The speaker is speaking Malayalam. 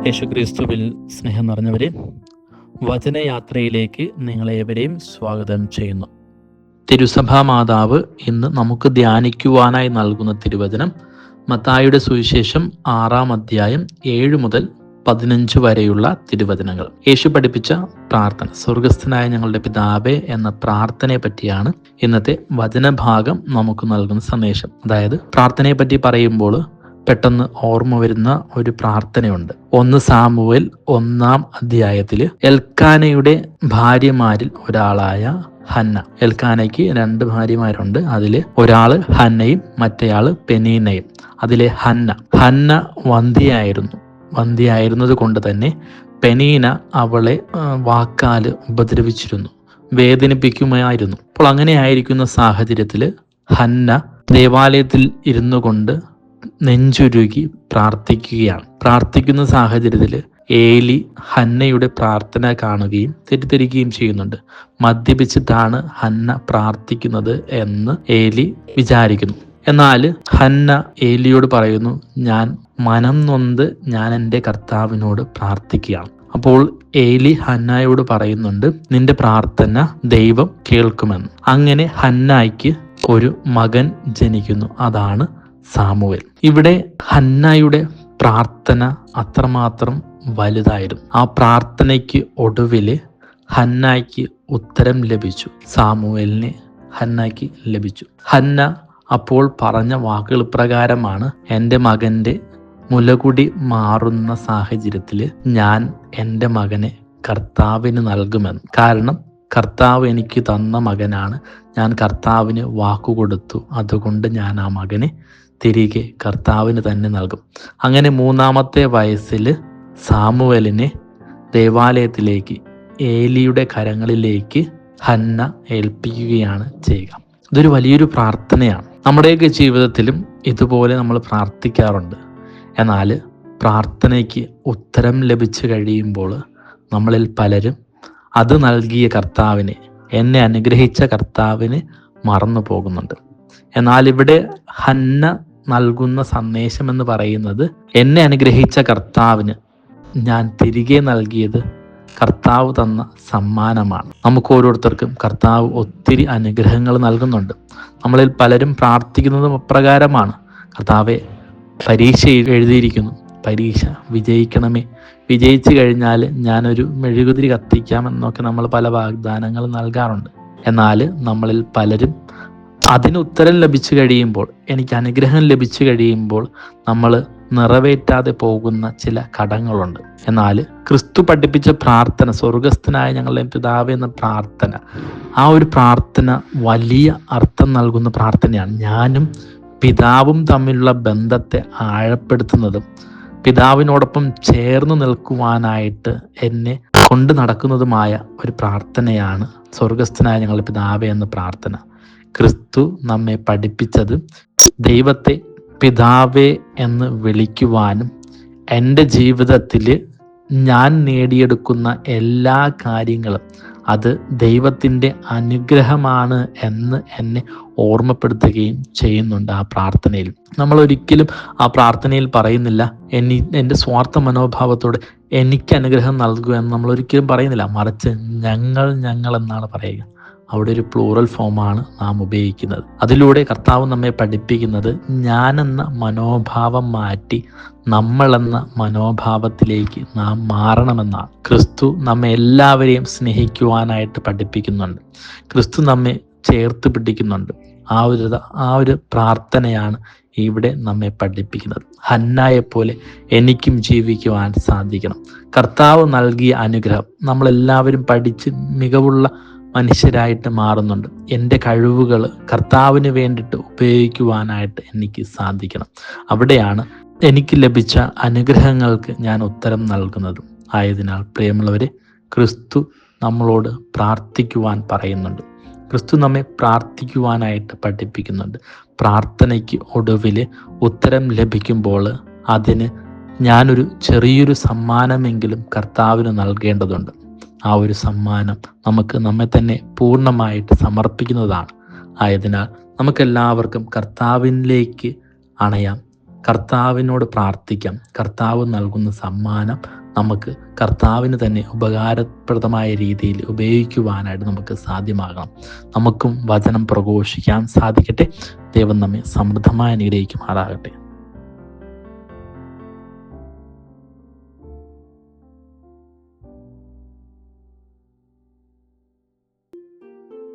യേശുക്രിസ്തുവിൽ സ്നേഹം നിറഞ്ഞവരെ, വചനയാത്രയിലേക്ക് നിങ്ങളേവരെയും സ്വാഗതം ചെയ്യുന്നു. തിരുസഭാ മാതാവ് ഇന്ന് നമുക്ക് ധ്യാനിക്കുവാനായി നൽകുന്ന തിരുവചനം മത്തായിയുടെ സുവിശേഷം 6-ാം അധ്യായം 7 മുതൽ 15 വരെയുള്ള തിരുവചനങ്ങൾ. യേശു പഠിപ്പിച്ച പ്രാർത്ഥന, സ്വർഗസ്ഥനായ ഞങ്ങളുടെ പിതാവേ എന്ന പ്രാർത്ഥനയെ പറ്റിയാണ് ഇന്നത്തെ വചനഭാഗം നമുക്ക് നൽകുന്ന സന്ദേശം. അതായത് പ്രാർത്ഥനയെ പറ്റി പറയുമ്പോൾ പെട്ടെന്ന് ഓർമ്മ വരുന്ന ഒരു പ്രാർത്ഥനയുണ്ട്. 1 സാമുവേൽ 1-ാം അധ്യായത്തില് എൽക്കാനയുടെ ഭാര്യമാരിൽ ഒരാളായ ഹന്ന. എൽക്കാനയ്ക്ക് 2 ഭാര്യമാരുണ്ട്. അതില് ഒരാള് ഹന്നയും മറ്റേയാള് പെനീനയും. അതിലെ ഹന്ന വന്ധ്യയായിരുന്നത് കൊണ്ട് തന്നെ പെനീന അവളെ വാക്കാല് ഉപദ്രവിച്ചിരുന്നു, വേദനിപ്പിക്കുമായിരുന്നു. അപ്പോൾ അങ്ങനെ ആയിരിക്കുന്ന സാഹചര്യത്തില് ഹന്ന ദേവാലയത്തിൽ ഇരുന്നു കൊണ്ട് നെഞ്ചുരുകി പ്രാർത്ഥിക്കുകയാണ്. പ്രാർത്ഥിക്കുന്ന സാഹചര്യത്തിൽ ഏലി ഹന്നയുടെ പ്രാർത്ഥന കാണുകയും തെറ്റിദ്ധരിക്കുകയും ചെയ്യുന്നുണ്ട്. മദ്യപിച്ചിട്ടാണ് ഹന്ന പ്രാർത്ഥിക്കുന്നത് എന്ന് ഏലി വിചാരിക്കുന്നു. എന്നാൽ ഹന്ന ഏലിയോട് പറയുന്നു, ഞാൻ മനം നൊന്ത് ഞാൻ എൻ്റെ കർത്താവിനോട് പ്രാർത്ഥിക്കുകയാണ്. അപ്പോൾ ഏലി ഹന്നായോട് പറയുന്നുണ്ട്, നിന്റെ പ്രാർത്ഥന ദൈവം കേൾക്കുമെന്ന്. അങ്ങനെ ഹന്നായ്ക്ക് ഒരു മകൻ ജനിക്കുന്നു. അതാണ് സാമുവേൽ. ഇവിടെ ഹന്നയുടെ പ്രാർത്ഥന അത്രമാത്രം വലുതായിരുന്നു. ആ പ്രാർത്ഥനയ്ക്ക് ഒടുവില് ഹന്നായ്ക്ക് ഉത്തരം ലഭിച്ചു. സാമുവേലിനെ ഹന്നായ്ക്ക് ലഭിച്ചു. ഹന്ന അപ്പോൾ പറഞ്ഞ വാക്കുകൾ പ്രകാരമാണ്, എൻ്റെ മകൻ്റെ മുലകുടി മാറുന്ന സാഹചര്യത്തില് ഞാൻ എൻ്റെ മകനെ കർത്താവിന് നൽകുമെന്ന്. കാരണം കർത്താവ് എനിക്ക് തന്ന മകനാണ്, ഞാൻ കർത്താവിന് വാക്കുകൊടുത്തു, അതുകൊണ്ട് ഞാൻ ആ മകനെ തിരികെ കർത്താവിന് തന്നെ നൽകും. അങ്ങനെ 3-ാമത്തെ വയസ്സിൽ സാമുവേലിനെ ദേവാലയത്തിലേക്ക്, ഏലിയുടെ കരങ്ങളിലേക്ക് ഹന്ന ഏൽപ്പിക്കുകയാണ് ചെയ്യുക. ഇതൊരു വലിയൊരു പ്രാർത്ഥനയാണ്. നമ്മുടെയൊക്കെ ജീവിതത്തിലും ഇതുപോലെ നമ്മൾ പ്രാർത്ഥിക്കാറുണ്ട്. എന്നാൽ പ്രാർത്ഥനയ്ക്ക് ഉത്തരം ലഭിച്ചു കഴിയുമ്പോൾ നമ്മളിൽ പലരും അത് നൽകിയ കർത്താവിനെ, എന്നെ അനുഗ്രഹിച്ച കർത്താവിനെ മറന്നു പോകുന്നുണ്ട്. എന്നാൽ ഇവിടെ ഹന്ന നൽകുന്ന സന്ദേശം എന്ന് പറയുന്നത്, എന്നെ അനുഗ്രഹിച്ച കർത്താവിന് ഞാൻ തിരികെ നൽകിയത് കർത്താവ് തന്ന സമ്മാനമാണ്. നമുക്ക് ഓരോരുത്തർക്കും കർത്താവ് ഒത്തിരി അനുഗ്രഹങ്ങൾ നൽകുന്നുണ്ട്. നമ്മളിൽ പലരും പ്രാർത്ഥിക്കുന്നത് അപ്രകാരമാണ്, കർത്താവെ പരീക്ഷ എഴുതിയിരിക്കുന്നു, പരീക്ഷ വിജയിക്കണമേ, വിജയിച്ചു കഴിഞ്ഞാൽ ഞാനൊരു മെഴുകുതിരി കത്തിക്കാം എന്നൊക്കെ നമ്മൾ പല വാഗ്ദാനങ്ങൾ നൽകാറുണ്ട്. എന്നാൽ നമ്മളിൽ പലരും അതിന് ഉത്തരം ലഭിച്ചു കഴിയുമ്പോൾ, എനിക്ക് അനുഗ്രഹം ലഭിച്ചു കഴിയുമ്പോൾ നമ്മൾ നിറവേറ്റാതെ പോകുന്ന ചില കടങ്ങളുണ്ട്. എന്നാൽ ക്രിസ്തു പഠിപ്പിച്ച പ്രാർത്ഥന, സ്വർഗസ്ഥനായ ഞങ്ങളുടെ പിതാവേ എന്ന പ്രാർത്ഥന, ആ ഒരു പ്രാർത്ഥന വലിയ അർത്ഥം നൽകുന്ന പ്രാർത്ഥനയാണ്. ഞാനും പിതാവും തമ്മിലുള്ള ബന്ധത്തെ ആഴപ്പെടുത്തുന്നതും പിതാവിനോടൊപ്പം ചേർന്ന് നിൽക്കുവാനായിട്ട് എന്നെ കൊണ്ട് നടക്കുന്നതുമായ ഒരു പ്രാർത്ഥനയാണ് സ്വർഗസ്ഥനായ ഞങ്ങളുടെ പിതാവേ എന്ന പ്രാർത്ഥന. ക്രിസ്തു നമ്മെ പഠിപ്പിച്ചത് ദൈവത്തെ പിതാവേ എന്ന് വിളിക്കുവാനും എൻ്റെ ജീവിതത്തിൽ ഞാൻ നേടിയെടുക്കുന്ന എല്ലാ കാര്യങ്ങളും അത് ദൈവത്തിൻ്റെ അനുഗ്രഹമാണ് എന്ന് എന്നെ ഓർമ്മപ്പെടുത്തുകയും ചെയ്യുന്നുണ്ട്. ആ പ്രാർത്ഥനയിൽ നമ്മൾ ഒരിക്കലും ആ പ്രാർത്ഥനയിൽ പറയുന്നില്ല, എൻ്റെ സ്വാർത്ഥ മനോഭാവത്തോടെ എനിക്ക് അനുഗ്രഹം നൽകുക എന്ന് നമ്മൾ ഒരിക്കലും പറയുന്നില്ല. മറിച്ച് ഞങ്ങൾ എന്നാണ് പറയുക. അവിടെ ഒരു പ്ലൂറൽ ഫോമാണ് നാം ഉപയോഗിക്കുന്നത്. അതിലൂടെ കർത്താവ് നമ്മെ പഠിപ്പിക്കുന്നത് ഞാനെന്ന മനോഭാവം മാറ്റി നമ്മളെന്ന മനോഭാവത്തിലേക്ക് നാം മാറണമെന്നാണ്. ക്രിസ്തു നമ്മെ എല്ലാവരെയും സ്നേഹിക്കുവാനായിട്ട് പഠിപ്പിക്കുന്നുണ്ട്. ക്രിസ്തു നമ്മെ ചേർത്ത് പിടിക്കുന്നുണ്ട്. ആ ഒരു പ്രാർത്ഥനയാണ് ഇവിടെ നമ്മെ പഠിപ്പിക്കുന്നത്. ഹന്നായെപ്പോലെ എനിക്കും ജീവിക്കുവാൻ സാധിക്കണം. കർത്താവ് നൽകിയ അനുഗ്രഹം നമ്മളെല്ലാവരും പഠിച്ച് മികവുള്ള മനുഷ്യരായിട്ട് മാറുന്നുണ്ട്. എൻ്റെ കഴിവുകൾ കർത്താവിന് വേണ്ടിയിട്ട് ഉപയോഗിക്കുവാനായിട്ട് എനിക്ക് സാധിക്കണം. അവിടെയാണ് എനിക്ക് ലഭിച്ച അനുഗ്രഹങ്ങൾക്ക് ഞാൻ ഉത്തരം നൽകുന്നത്. ആയതിനാൽ പ്രിയമുള്ളവരെ, ക്രിസ്തു നമ്മളോട് പ്രാർത്ഥിക്കുവാൻ പറയുന്നുണ്ട്. ക്രിസ്തു നമ്മെ പ്രാർത്ഥിക്കുവാനായിട്ട് പഠിപ്പിക്കുന്നുണ്ട്. പ്രാർത്ഥനയ്ക്ക് ഒടുവിൽ ഉത്തരം ലഭിക്കുമ്പോൾ അതിന് ഞാനൊരു ചെറിയൊരു സമ്മാനമെങ്കിലും കർത്താവിന് നൽകേണ്ടതുണ്ട്. ആ ഒരു സമ്മാനം നമുക്ക് നമ്മെ തന്നെ പൂർണ്ണമായിട്ട് സമർപ്പിക്കുന്നതാണ്. ആയതിനാൽ നമുക്കെല്ലാവർക്കും കർത്താവിലേക്ക് അണയാം. കർത്താവിനോട് പ്രാർത്ഥിക്കാം. കർത്താവ് നൽകുന്ന സമ്മാനം നമുക്ക് കർത്താവിന് തന്നെ ഉപകാരപ്രദമായ രീതിയിൽ ഉപയോഗിക്കുവാനായിട്ട് നമുക്ക് സാധ്യമാകണം. നമുക്കും വചനം പ്രഘോഷിക്കാൻ സാധിക്കട്ടെ. ദൈവം നമ്മെ സമൃദ്ധമായി അനുഗ്രഹിക്കുമാറാകട്ടെ.